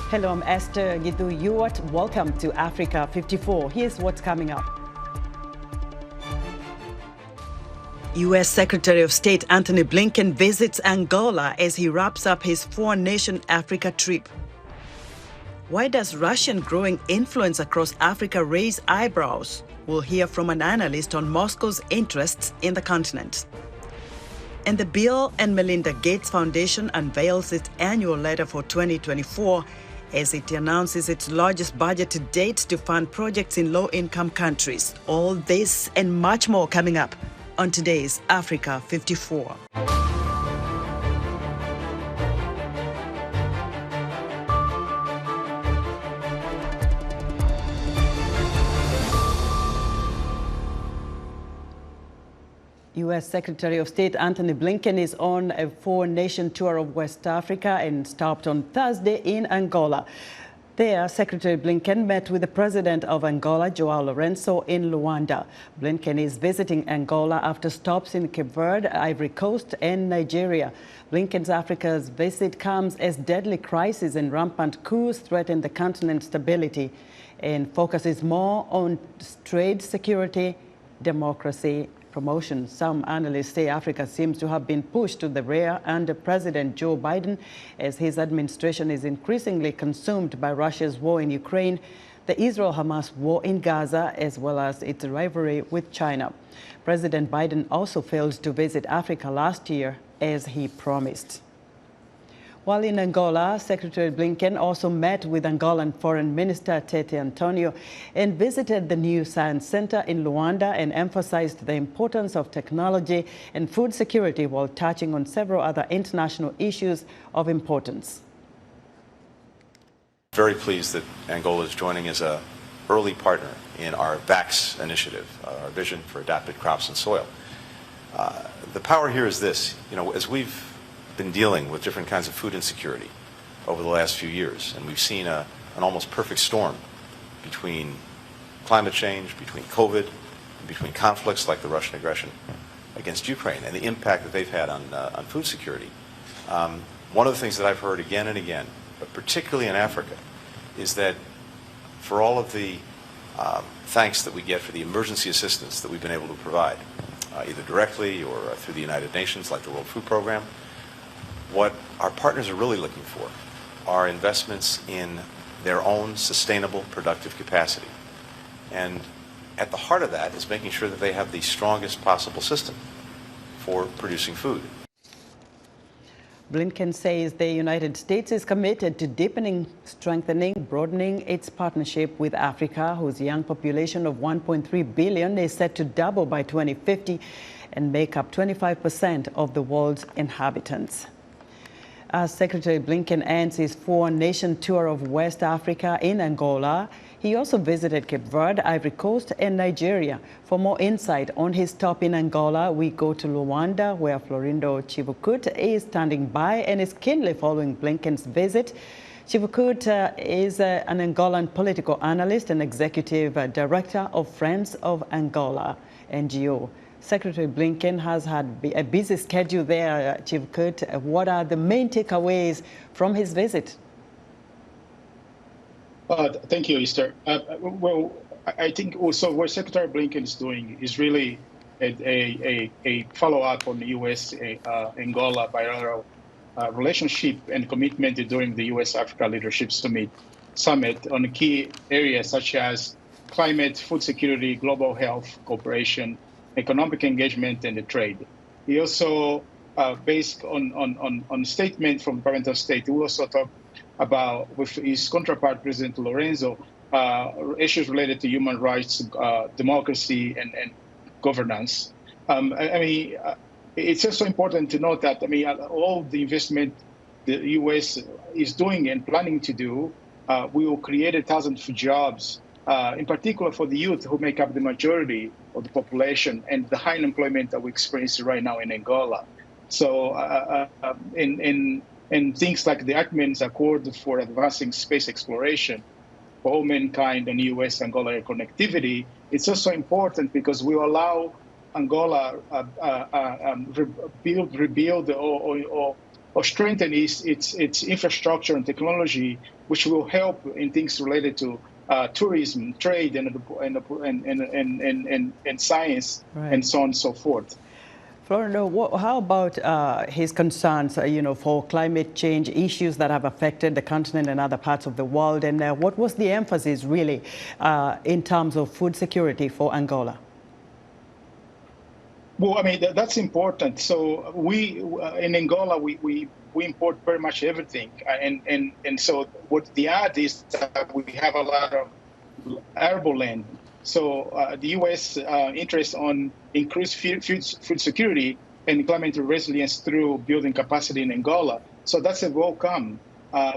Hello, I'm Esther Gitu-Ewart. Welcome to Africa 54. Here's what's coming up. U.S. Secretary of State Antony Blinken visits Angola as he wraps up his four-nation Africa trip. Why does Russian growing influence across Africa raise eyebrows? We'll hear from an analyst on Moscow's interests in the continent. And the Bill and Melinda Gates Foundation unveils its annual letter for 2024 as it announces its largest budget to date to fund projects in low-income countries. All this and much more coming up on today's Africa 54. U.S. Secretary of State Antony Blinken is on a four-nation tour of West Africa and stopped on Thursday in Angola. There, Secretary Blinken met with the president of Angola, João Lourenço, in Luanda. Blinken is visiting Angola after stops in Cape Verde, Ivory Coast, and Nigeria. Blinken's Africa's visit comes as deadly crises and rampant coups threaten the continent's stability and focuses more on trade, security, democracy, promotion. Some analysts say Africa seems to have been pushed to the rear under President Joe Biden as his administration is increasingly consumed by Russia's war in Ukraine, the Israel-Hamas war in Gaza, as well as its rivalry with China. President Biden also failed to visit Africa last year as he promised. While in Angola, Secretary Blinken also met with Angolan Foreign Minister State Antony and visited the new science center in Luanda and emphasized the importance of technology and food security while touching on several other international issues of importance. Very pleased that Angola is joining as an early partner in our VAX initiative, our Vision for Adapted Crops and Soil. The power here is this, as we've been dealing with different kinds of food insecurity over the last few years, and we've seen an almost perfect storm between climate change, between COVID, and between conflicts like the Russian aggression against Ukraine and the impact that they've had on food security. One of the things that I've heard again and again, but particularly in Africa, is that for all of the thanks that we get for the emergency assistance that we've been able to provide, either directly or through the United Nations, like the World Food Program, what our partners are really looking for are investments in their own sustainable, productive capacity. And at the heart of that is making sure that they have the strongest possible system for producing food. Blinken says the United States is committed to deepening, strengthening, broadening its partnership with Africa, whose young population of 1.3 billion is set to double by 2050 and make up 25% of the world's inhabitants. As Secretary Blinken ends his four-nation tour of West Africa in Angola, he also visited Cape Verde, Ivory Coast, and Nigeria. For more insight on his stop in Angola, we go to Luanda, where Florindo Chivukut is standing by and is keenly following Blinken's visit. Chivukut is an Angolan political analyst and executive director of Friends of Angola, NGO. Secretary Blinken has had a busy schedule there, Chivukut. What are the main takeaways from his visit? Thank you, Esther. Well, I think also what Secretary Blinken is doing is really a follow-up on the U.S.-Angola bilateral relationship and commitment during the U.S.-Africa Leadership Summit on key areas such as climate, food security, global health cooperation, economic engagement, and the trade. He also, based on statement from the Department of State, he also talked about, with his counterpart, President Lourenço, issues related to human rights, democracy, and governance. It's also important to note that, all the investment the U.S. is doing and planning to do will create 1,000 jobs, in particular for the youth who make up the majority of the population and the high unemployment that we experience right now in Angola. So in things like the Ackman's Accord for advancing space exploration for all mankind and U.S.-Angola connectivity, it's also important because we allow Angola rebuild or or strengthen its infrastructure and technology, which will help in things related to tourism, trade, and science, Right. and so on and so forth. Florida, how about his concerns, for climate change issues that have affected the continent and other parts of the world? And what was the emphasis really in terms of food security for Angola? Well, I mean, that's important. So we in Angola, we import very much everything, and so what the add is that we have a lot of arable land. So the U.S. Interest on increased food security and climate resilience through building capacity in Angola. So that's a welcome.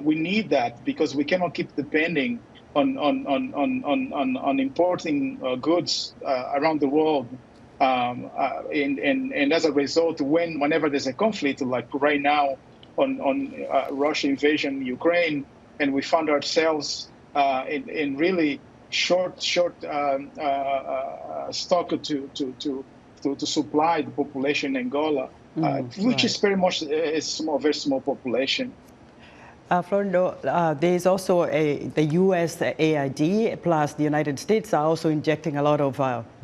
We need that because we cannot keep depending on importing goods around the world. And as a result, whenever there's a conflict, like right now on Russia invasion Ukraine, and we found ourselves in really short stock to supply the population in Angola, which is very much a very small population. Florida, there is also the U.S. AID, plus the United States are also injecting a lot of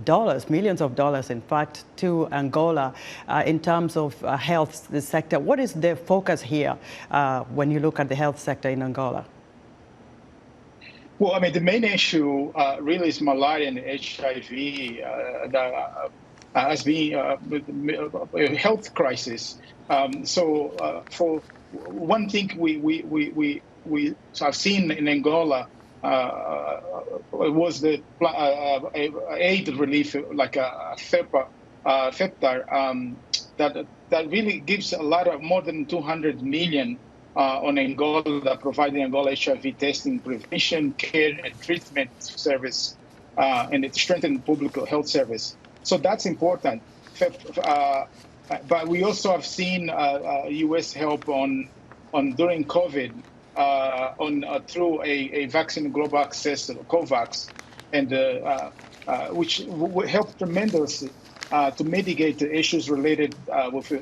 dollars, millions of dollars, in fact, to Angola in terms of health sector. What is the focus here when you look at the health sector in Angola? Well, I mean, the main issue really is malaria and HIV as being a health crisis. So for one thing we have seen in Angola was the aid relief, like a FEPTAR, that really gives a lot of more than 200 million on Angola, providing Angola HIV testing, prevention, care, and treatment service, and it strengthens public health service. So that's important. But we also have seen U.S. help on during COVID through a vaccine global access, COVAX, and which helped tremendously to mitigate the issues related with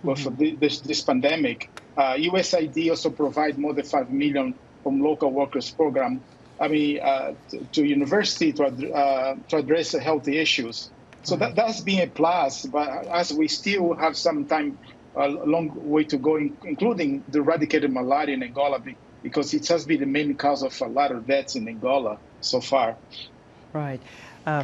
this pandemic. USAID also provide more than 5 million from local workers program. I mean, to university to address healthy issues. So that's been a plus, but as we still have some time, a long way to go, including the eradicated malaria in Angola, because it has been the main cause of a lot of deaths in Angola so far. Right.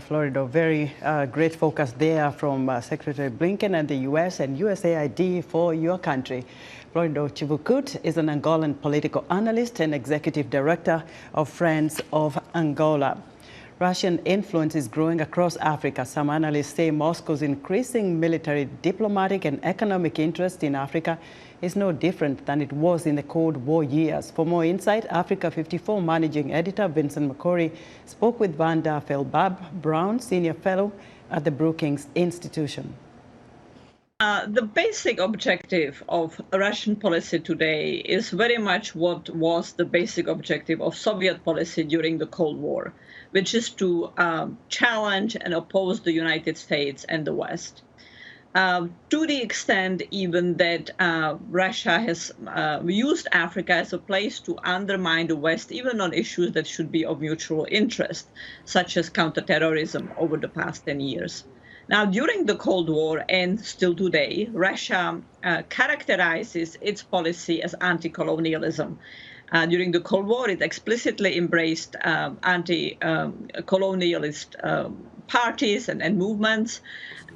Florida, very great focus there from Secretary Blinken and the U.S. and USAID for your country. Florida Chivukut is an Angolan political analyst and executive director of Friends of Angola. Russian influence is growing across Africa. Some analysts say Moscow's increasing military, diplomatic, and economic interest in Africa is no different than it was in the Cold War years. For more insight, Africa 54 managing editor Vincent McCory spoke with Vanda Felbab-Brown, senior fellow at the Brookings Institution. The basic objective of Russian policy today is very much what was the basic objective of Soviet policy during the Cold War, which is to challenge and oppose the United States and the West. To the extent even that Russia has used Africa as a place to undermine the West, even on issues that should be of mutual interest, such as counterterrorism over the past 10 years. Now, during the Cold War and still today, Russia characterizes its policy as anti-colonialism. During the Cold War, it explicitly embraced anti-colonialist parties and movements.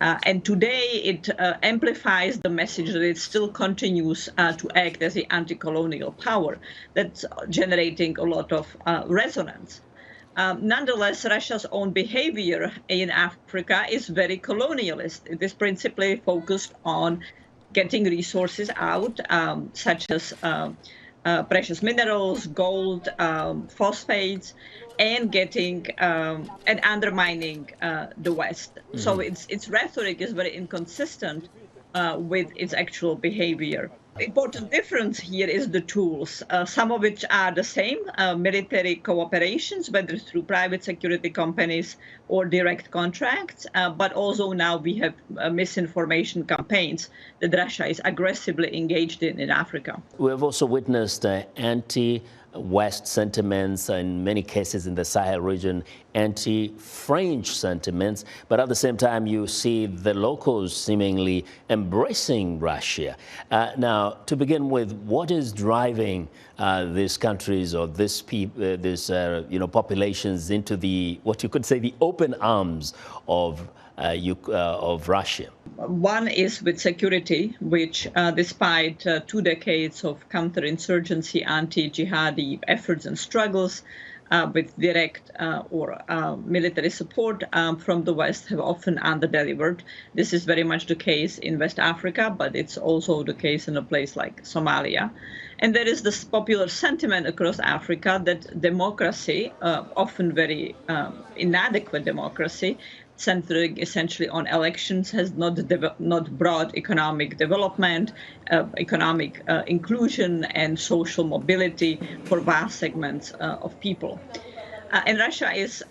And today, it amplifies the message that it still continues to act as the anti-colonial power that's generating a lot of resonance. Nonetheless, Russia's own behavior in Africa is very colonialist. It is principally focused on getting resources out, such as precious minerals, gold, phosphates, and getting and undermining the West. So its rhetoric is very inconsistent with its actual behavior. Important difference here is the tools, some of which are the same, military cooperations, whether through private security companies or direct contracts, but also now we have misinformation campaigns that Russia is aggressively engaged in Africa. We have also witnessed anti-West sentiments, in many cases in the Sahel region, anti-French sentiments, but at the same time you see the locals seemingly embracing Russia. Now, to begin with, what is driving these countries or these populations into the, what you could say, the open arms of Russia? One is with security, which despite 2 decades of counterinsurgency, anti-jihadi efforts and struggles with direct or military support from the West, have often under-delivered. This is very much the case in West Africa, but it's also the case in a place like Somalia. And there is this popular sentiment across Africa that democracy, often very inadequate democracy, centering essentially on elections, has not brought economic development, economic inclusion, and social mobility for vast segments of people. And Russia is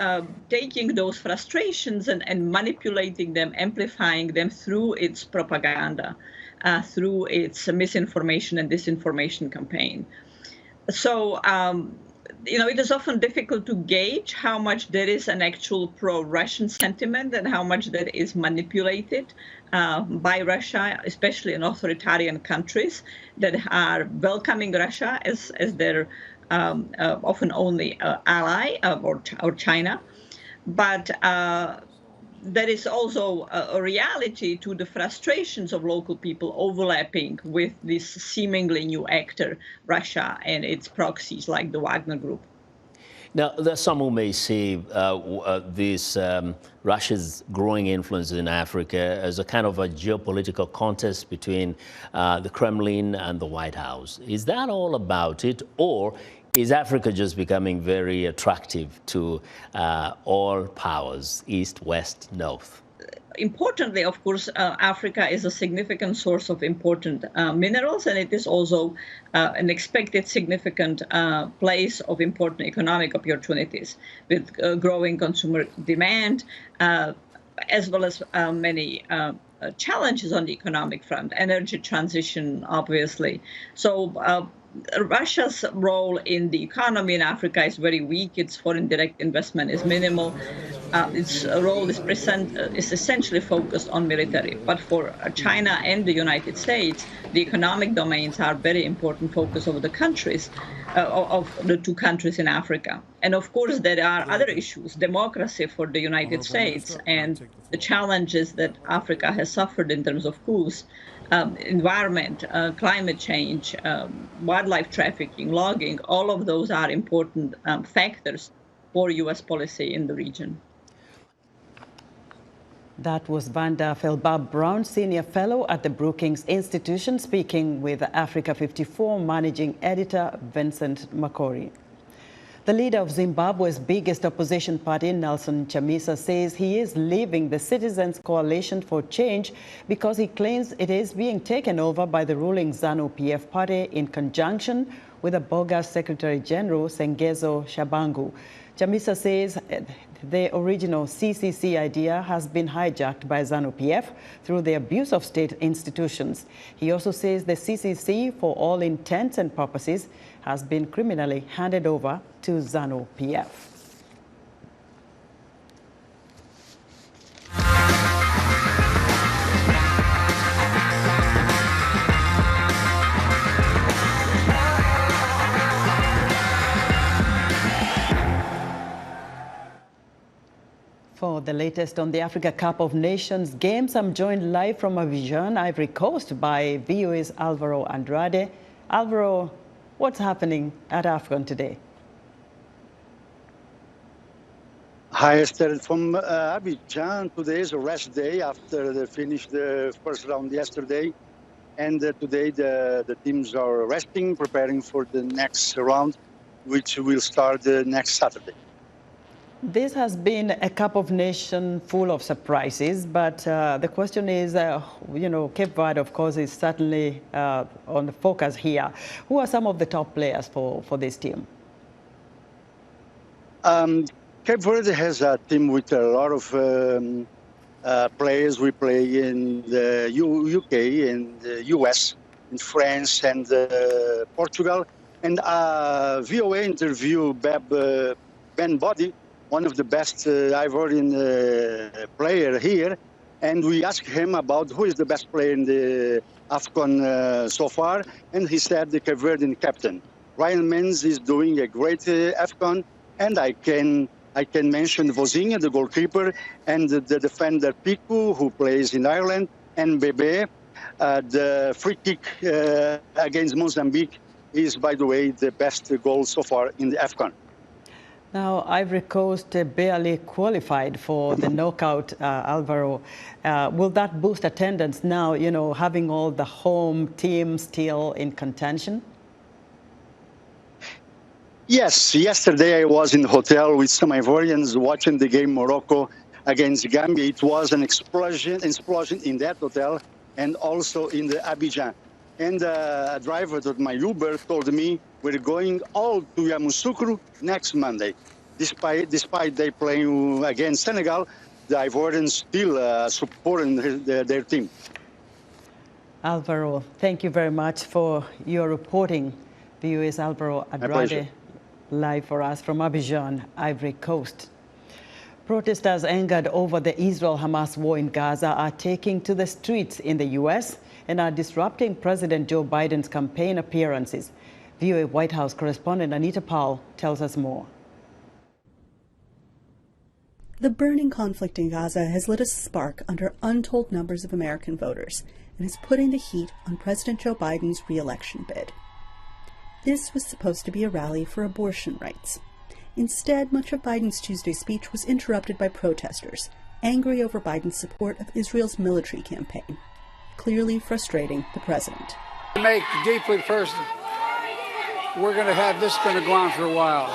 taking those frustrations and manipulating them, amplifying them through its propaganda, through its misinformation and disinformation campaign. So, it is often difficult to gauge how much there is an actual pro-Russian sentiment and how much that is manipulated by Russia, especially in authoritarian countries that are welcoming Russia as their often only ally, or China. But there is also a reality to the frustrations of local people overlapping with this seemingly new actor, Russia, and its proxies like the Wagner Group. Now, there's some who may see Russia's growing influence in Africa as a kind of a geopolitical contest between the Kremlin and the White House. Is that all about it, or is Africa just becoming very attractive to all powers, East, West, North? Importantly, of course, Africa is a significant source of important minerals, and it is also an expected significant place of important economic opportunities with growing consumer demand, as well as many challenges on the economic front, energy transition, obviously. So Russia's role in the economy in Africa is very weak. Its foreign direct investment is minimal. Its role is essentially focused on military. But for China and the United States, the economic domains are very important focus of the countries, of the two countries in Africa. And of course, there are other issues, democracy for the United States and the challenges that Africa has suffered in terms of coups, environment, climate change, wildlife trafficking, logging, all of those are important factors for U.S. policy in the region. That was Vanda Felbab-Brown, Senior Fellow at the Brookings Institution, speaking with Africa 54 Managing Editor Vincent Makori. The leader of Zimbabwe's biggest opposition party, Nelson Chamisa, says he is leaving the Citizens Coalition for Change because he claims it is being taken over by the ruling ZANU-PF party in conjunction with a bogus Secretary General, Sengezo Shabangu. Chamisa says the original CCC idea has been hijacked by ZANU-PF through the abuse of state institutions. He also says the CCC, for all intents and purposes, has been criminally handed over to ZANU-PF. For the latest on the Africa Cup of Nations games, I'm joined live from Abidjan, Ivory Coast, by VOA's Alvaro Andrade. Alvaro, what's happening at AFCON today? Hi, Esther. From Abidjan, today is a rest day after they finished the first round yesterday. And today the teams are resting, preparing for the next round, which will start next Saturday. This has been a Cup of Nations full of surprises, but the question is, Cape Verde, of course, is certainly on the focus here. Who are some of the top players for this team? Cape Verde has a team with a lot of players. We play in the UK, in the US, in France, and Portugal. And VOA interviewed Ben Boddy, one of the best Ivorian player here, and we asked him about who is the best player in the AFCON so far, and he said the Cape Verdean captain. Ryan Menz is doing a great AFCON, and I can mention Vozinha, the goalkeeper, and the defender Pico, who plays in Ireland, and Bebe. The free kick against Mozambique is, by the way, the best goal so far in the AFCON. Now, Ivory Coast barely qualified for the knockout, Alvaro. Will that boost attendance now, having all the home teams still in contention? Yes, yesterday I was in the hotel with some Ivorians watching the game Morocco against Gambia. It was an explosion in that hotel and also in the Abidjan. And a driver of my Uber told me we're going all to Yamoussoukro next Monday. Despite they playing against Senegal, the Ivorians still supporting their team. Alvaro, thank you very much for your reporting. VOA's Alvaro Andrade, live for us from Abidjan, Ivory Coast. Protesters angered over the Israel-Hamas war in Gaza are taking to the streets in the U.S. and are disrupting President Joe Biden's campaign appearances. VOA White House correspondent Anita Powell tells us more. The burning conflict in Gaza has lit a spark under untold numbers of American voters and is putting the heat on President Joe Biden's re-election bid. This was supposed to be a rally for abortion rights. Instead, much of Biden's Tuesday speech was interrupted by protesters, angry over Biden's support of Israel's military campaign, clearly frustrating the president. To make deeply personal, we're going to have this going to go on for a while.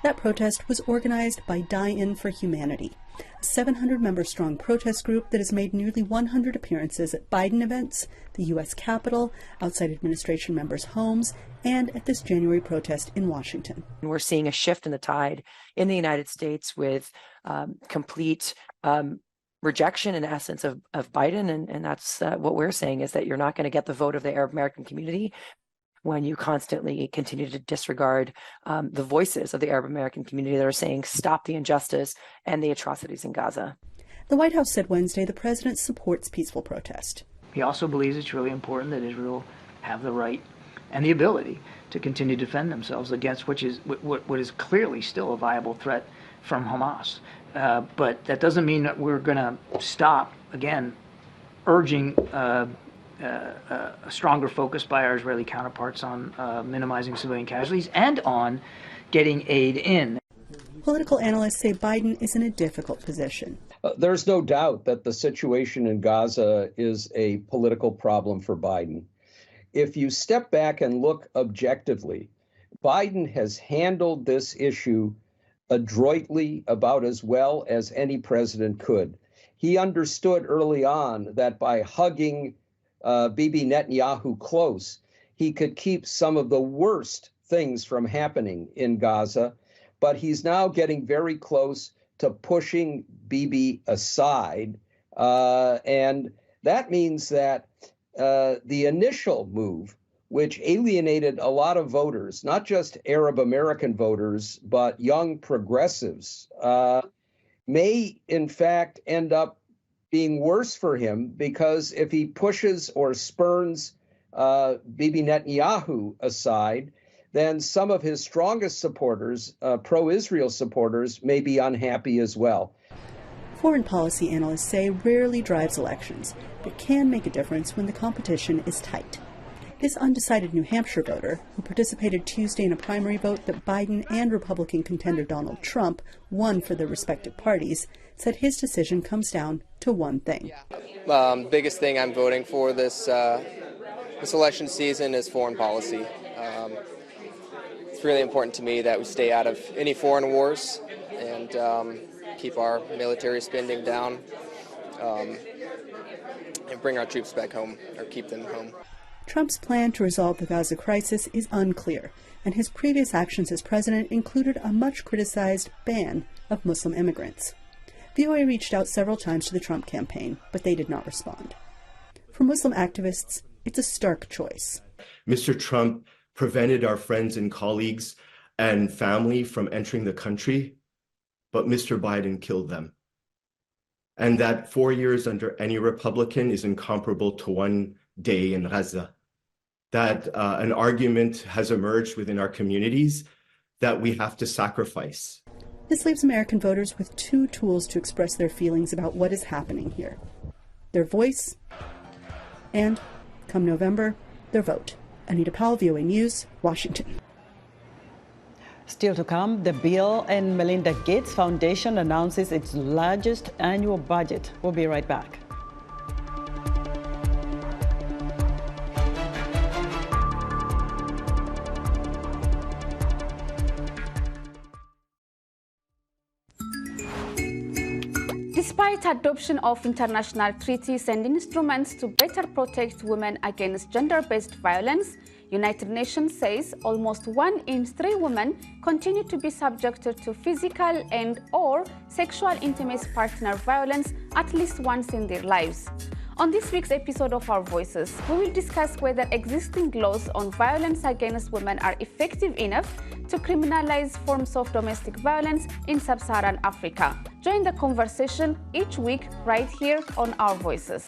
That protest was organized by Die In for Humanity, a 700-member-strong protest group that has made nearly 100 appearances at Biden events, the U.S. Capitol, outside administration members' homes, and at this January protest in Washington. We're seeing a shift in the tide in the United States with complete rejection, in essence, of Biden, and that's what we're saying is that you're not going to get the vote of the Arab American community when you constantly continue to disregard the voices of the Arab American community that are saying stop the injustice and the atrocities in Gaza. The White House said Wednesday the president supports peaceful protest. He also believes it's really important that Israel have the right and the ability to continue to defend themselves against what is clearly still a viable threat from Hamas. But that doesn't mean that we're going to stop, again, urging a stronger focus by our Israeli counterparts on minimizing civilian casualties and on getting aid in. Political analysts say Biden is in a difficult position. There's no doubt that the situation in Gaza is a political problem for Biden. If you step back and look objectively, Biden has handled this issue adroitly, about as well as any president could. He understood early on that by hugging Bibi Netanyahu close, he could keep some of the worst things from happening in Gaza, but he's now getting very close to pushing Bibi aside. And that means that the initial move, which alienated a lot of voters, not just Arab American voters, but young progressives, may in fact end up being worse for him, because if he pushes or spurns Bibi Netanyahu aside, then some of his strongest supporters, pro-Israel supporters, may be unhappy as well. Foreign policy analysts say rarely drives elections, but can make a difference when the competition is tight. This undecided New Hampshire voter, who participated Tuesday in a primary vote that Biden and Republican contender Donald Trump won for their respective parties, said his decision comes down to one thing. Biggest thing I'm voting for this election season is foreign policy. it's really important to me that we stay out of any foreign wars and keep our military spending down and bring our troops back home, or keep them home. Trump's plan to resolve the Gaza crisis is unclear, and his previous actions as president included a much-criticized ban of Muslim immigrants. VOA reached out several times to the Trump campaign, but they did not respond. For Muslim activists, it's a stark choice. Mr. Trump prevented our friends and colleagues and family from entering the country, but Mr. Biden killed them. And that 4 years under any Republican is incomparable to 1 day in Gaza. That an argument has emerged within our communities that we have to sacrifice. This leaves American voters with two tools to express their feelings about what is happening here: their voice and, come November, their vote. Anita Powell, VOA News, Washington. Still to come, the Bill and Melinda Gates Foundation announces its largest annual budget. We'll be right back. Despite adoption of international treaties and instruments to better protect women against gender-based violence, United Nations says almost 1 in 3 women continue to be subjected to physical and/or sexual intimate partner violence at least once in their lives. On this week's episode of Our Voices, we will discuss whether existing laws on violence against women are effective enough to criminalize forms of domestic violence in sub-Saharan Africa. Join the conversation each week right here on Our Voices.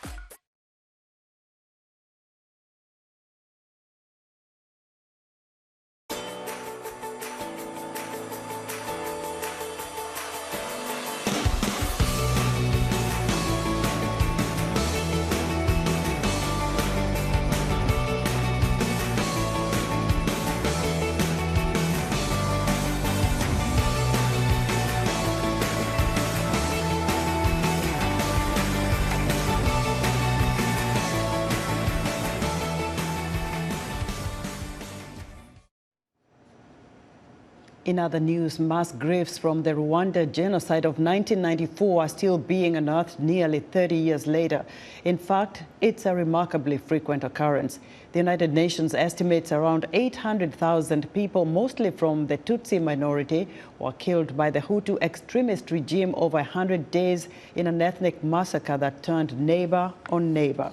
In other news, mass graves from the Rwanda genocide of 1994 are still being unearthed nearly 30 years later. In fact, it's a remarkably frequent occurrence. The United Nations estimates around 800,000 people, mostly from the Tutsi minority, were killed by the Hutu extremist regime over 100 days in an ethnic massacre that turned neighbor on neighbor.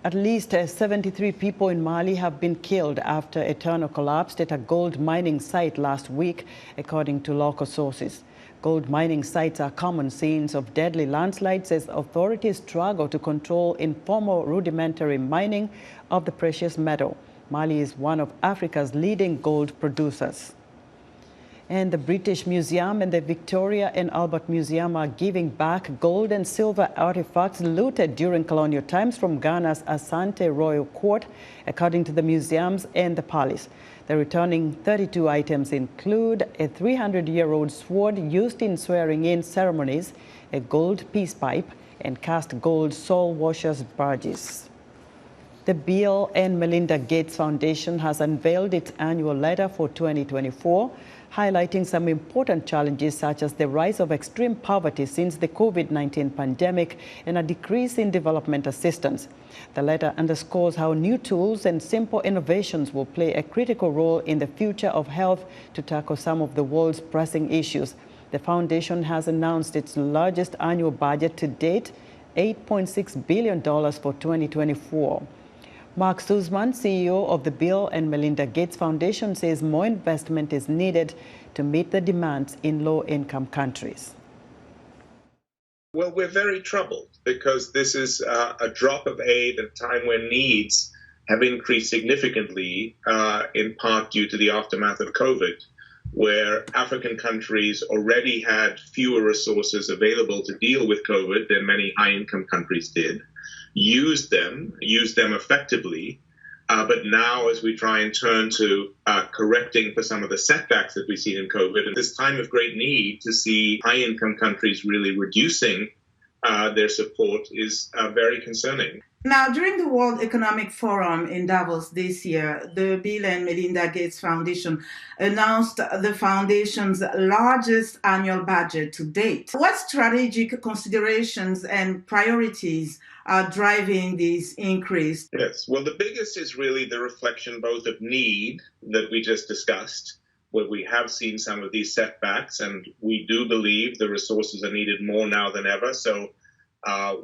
At least 73 people in Mali have been killed after a tunnel collapsed at a gold mining site last week, according to local sources. Gold mining sites are common scenes of deadly landslides as authorities struggle to control informal rudimentary mining of the precious metal. Mali is one of Africa's leading gold producers. And the British Museum and the Victoria and Albert Museum are giving back gold and silver artifacts looted during colonial times from Ghana's Asante Royal Court, according to the museums and the palace. The returning 32 items include a 300-year-old sword used in swearing-in ceremonies, a gold peace pipe, and cast gold soul washers' barges. The Bill and Melinda Gates Foundation has unveiled its annual letter for 2024, highlighting some important challenges such as the rise of extreme poverty since the COVID-19 pandemic and a decrease in development assistance. The letter underscores how new tools and simple innovations will play a critical role in the future of health to tackle some of the world's pressing issues. The foundation has announced its largest annual budget to date, $8.6 billion for 2024. Mark Sussman, CEO of the Bill and Melinda Gates Foundation, says more investment is needed to meet the demands in low-income countries. Well, we're very troubled because this is a drop of aid at a time when needs have increased significantly, in part due to the aftermath of COVID, where African countries already had fewer resources available to deal with COVID than many high-income countries did. Used them effectively, but now as we try and turn to correcting for some of the setbacks that we've seen in COVID, and this time of great need to see high-income countries really reducing their support is very concerning. Now, during the World Economic Forum in Davos this year, the Bill and Melinda Gates Foundation announced the foundation's largest annual budget to date. What strategic considerations and priorities are driving this increase? Yes, well, the biggest is really the reflection both of need that we just discussed, where we have seen some of these setbacks, and we do believe the resources are needed more now than ever. So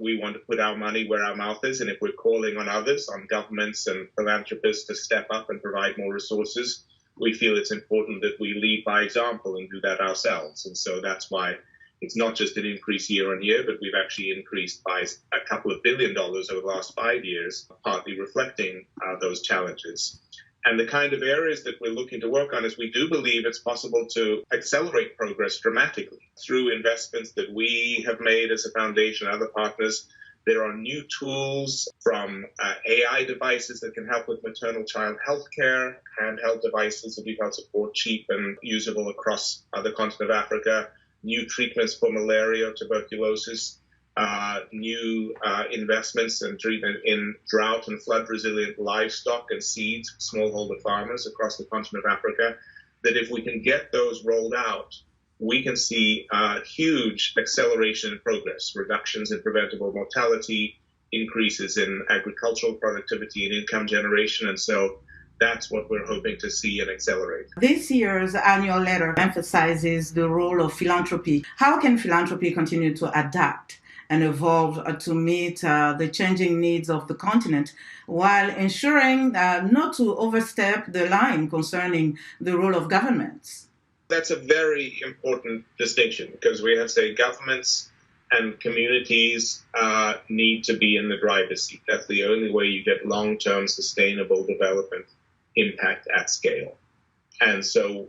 we want to put our money where our mouth is, and if we're calling on others, on governments and philanthropists to step up and provide more resources, we feel it's important that we lead by example and do that ourselves. And so that's why it's not just an increase year on year, but we've actually increased by a couple of $1 billion over the last 5 years, partly reflecting those challenges. And the kind of areas that we're looking to work on is we do believe it's possible to accelerate progress dramatically through investments that we have made as a foundation, other partners. There are new tools from AI devices that can help with maternal child health care, handheld devices that we can support cheap and usable across the continent of Africa, new treatments for malaria, tuberculosis, new investments and treatment in drought and flood resilient livestock and seeds for smallholder farmers across the continent of Africa, that if we can get those rolled out, we can see huge acceleration in progress, reductions in preventable mortality, increases in agricultural productivity and income generation. And so that's what we're hoping to see and accelerate. This year's annual letter emphasizes the role of philanthropy. How can philanthropy continue to adapt and evolve to meet the changing needs of the continent while ensuring not to overstep the line concerning the role of governments? That's a very important distinction, because we have to say governments and communities need to be in the driver's seat. That's the only way you get long-term sustainable development impact at scale. And so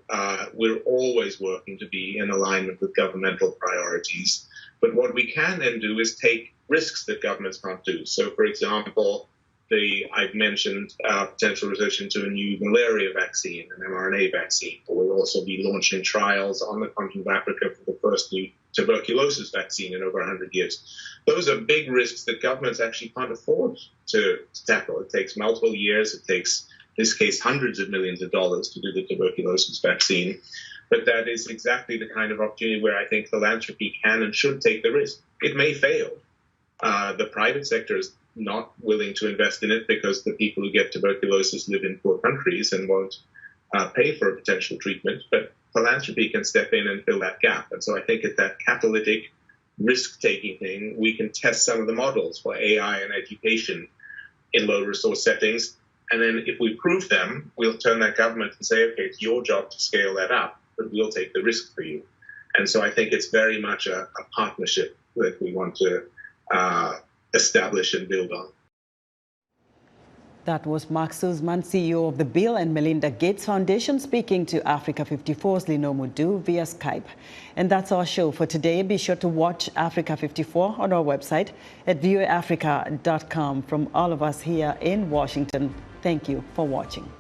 we're always working to be in alignment with governmental priorities. But what we can then do is take risks that governments can't do. So, for example, I've mentioned potential research into a new malaria vaccine, an mRNA vaccine. We'll also be launching trials on the continent of Africa for the first new tuberculosis vaccine in over 100 years. Those are big risks that governments actually can't afford to tackle. It takes multiple years. It takes, in this case, hundreds of millions of dollars to do the tuberculosis vaccine. But that is exactly the kind of opportunity where I think philanthropy can and should take the risk. It may fail. The private sector is not willing to invest in it because the people who get tuberculosis live in poor countries and won't pay for a potential treatment. But philanthropy can step in and fill that gap. And so I think at that catalytic risk-taking thing, we can test some of the models for AI and education in low-resource settings. And then if we prove them, we'll turn that government and say, okay, it's your job to scale that up, but we'll take the risk for you. And so I think it's very much a partnership that we want to establish and build on. That was Mark Sussman, CEO of the Bill and Melinda Gates Foundation, speaking to Africa 54's Lino Mudu via Skype. And that's our show for today. Be sure to watch Africa 54 on our website at voaafrica.com. From all of us here in Washington, thank you for watching.